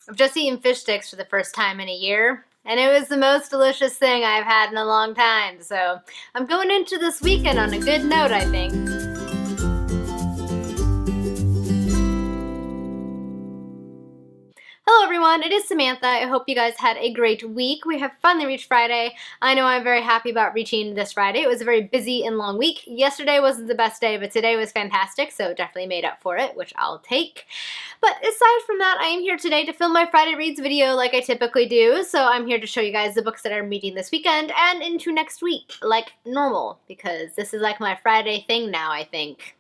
I've just eaten fish sticks for the first time in a year, and it was the most delicious thing I've had in a long time, so I'm going into this weekend on a good note, I think. Hello everyone, it is Samantha. I hope you guys had a great week. We have finally reached Friday. I know I'm very happy about reaching this Friday. It was a very busy and long week. Yesterday wasn't the best day, but today was fantastic, so definitely made up for it, which I'll take. But aside from that, I am here today to film my Friday Reads video like I typically do, so I'm here to show you guys the books that I'm reading this weekend and into next week, like normal, because this is like my Friday thing now, I think.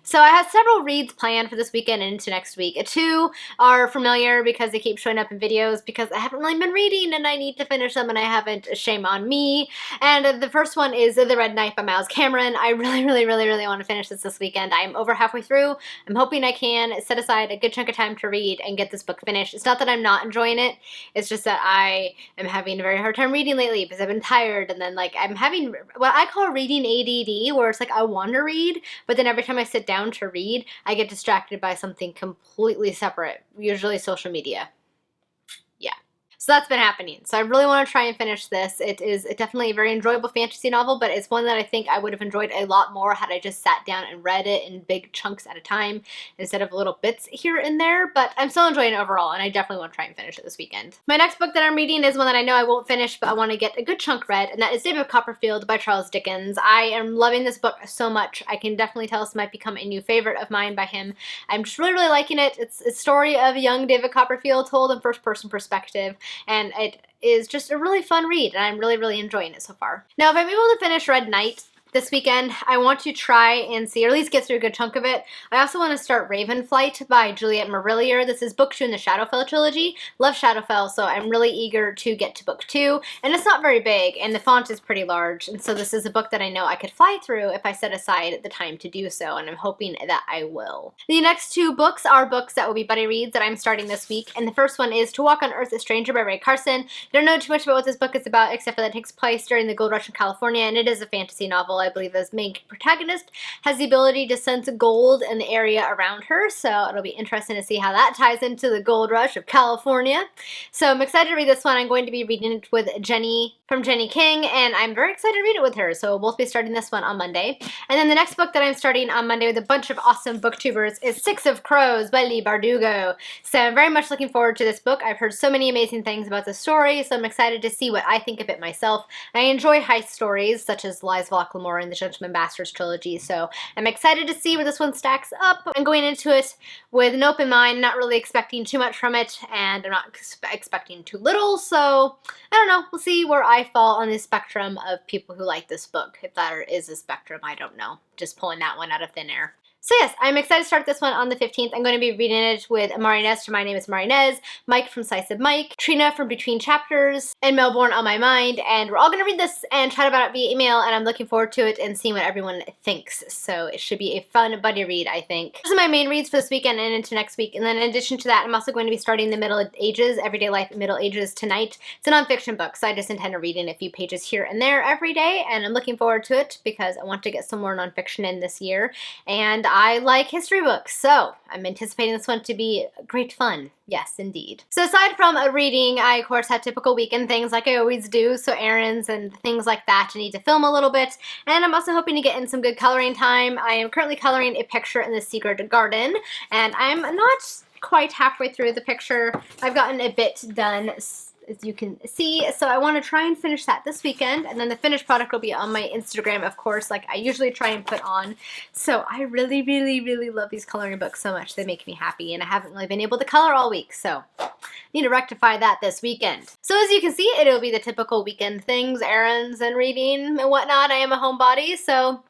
So I have several reads planned for this weekend and into next week. Two are familiar because they keep showing up in videos because I haven't really been reading and I need to finish them and I haven't. Shame on me. And the first one is The Red Knight by Miles Cameron. I really want to finish this weekend. I'm over halfway through. I'm hoping I can set aside a good chunk of time to read and get this book finished. It's not that I'm not enjoying it. It's just that I am having a very hard time reading lately because I've been tired, and then like I'm having what I call reading ADD, where it's like I want to read, but then every time I sit down to read, I get distracted by something completely separate, usually social media. Yeah. So that's been happening. So I really want to try and finish this. It is definitely a very enjoyable fantasy novel, but it's one that I think I would have enjoyed a lot more had I just sat down and read it in big chunks at a time instead of little bits here and there. But I'm still enjoying it overall, and I definitely want to try and finish it this weekend. My next book that I'm reading is one that I know I won't finish, but I want to get a good chunk read, and that is David Copperfield by Charles Dickens. I am loving this book so much. I can definitely tell this might become a new favorite of mine by him. I'm just really liking it. It's a story of a young David Copperfield told in first-person perspective, and it is just a really fun read, and I'm really enjoying it so far. Now, if I'm able to finish Red Knight this weekend, I want to try and see, or at least get through a good chunk of it. I also want to start Ravenflight by Juliet Marillier. This is book 2 in the Shadowfell trilogy. Love Shadowfell, so I'm really eager to get to book 2. And it's not very big, and the font is pretty large, and so this is a book that I know I could fly through if I set aside the time to do so, and I'm hoping that I will. The next 2 books are books that will be buddy reads that I'm starting this week, and the first one is To Walk on Earth, a Stranger by Ray Carson. I don't know too much about what this book is about, except for that it takes place during the gold rush in California, and it is a fantasy novel. I believe this main protagonist has the ability to sense gold in the area around her, so it'll be interesting to see how that ties into the gold rush of California. So I'm excited to read this one. I'm going to be reading it with Jenny from Jenny King, and I'm very excited to read it with her, so we'll both be starting this one on Monday. And then the next book that I'm starting on Monday with a bunch of awesome booktubers is Six of Crows by Leigh Bardugo. So I'm very much looking forward to this book. I've heard so many amazing things about the story, so I'm excited to see what I think of it myself. I enjoy heist stories, such as Lies of Lochlamore and the Gentleman Bastards trilogy, so I'm excited to see where this one stacks up. I'm going into it with an open mind, not really expecting too much from it, and I'm not expecting too little, so I don't know. We'll see where I fall on the spectrum of people who like this book. If that is a spectrum, I don't know. Just pulling that one out of thin air. So yes, I'm excited to start this one on the 15th. I'm going to be reading it with Amari Nez from My Name is Amari Nez, Mike from Slice of Mike, Trina from Between Chapters, and Melbourne on my mind. And we're all going to read this and chat about it via email, and I'm looking forward to it and seeing what everyone thinks. So it should be a fun buddy read, I think. Those are my main reads for this weekend and into next week. And then in addition to that, I'm also going to be starting The Middle Ages, Everyday Life Middle Ages tonight. It's a nonfiction book, so I just intend to read in a few pages here and there every day, and I'm looking forward to it because I want to get some more nonfiction in this year. And I like history books, so I'm anticipating this one to be great fun. Yes, indeed. So aside from reading, I of course have typical weekend things like I always do, so errands and things like that. I need to film a little bit, and I'm also hoping to get in some good coloring time. I am currently coloring a picture in the Secret Garden, and I'm not quite halfway through the picture. I've gotten a bit done, as you can see, so I want to try and finish that this weekend, and then the finished product will be on my Instagram, of course, like I usually try and put on. So I really love these coloring books so much. They make me happy, and I haven't really been able to color all week, so I need to rectify that this weekend. So as you can see, it'll be the typical weekend things, errands and reading and whatnot. I am a homebody, so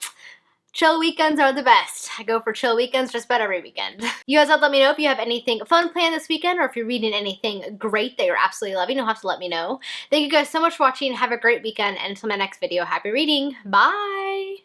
chill weekends are the best. I go for chill weekends just about every weekend. You guys have to let me know if you have anything fun planned this weekend, or if you're reading anything great that you're absolutely loving. You'll have to let me know. Thank you guys so much for watching. Have a great weekend, and until my next video, happy reading. Bye!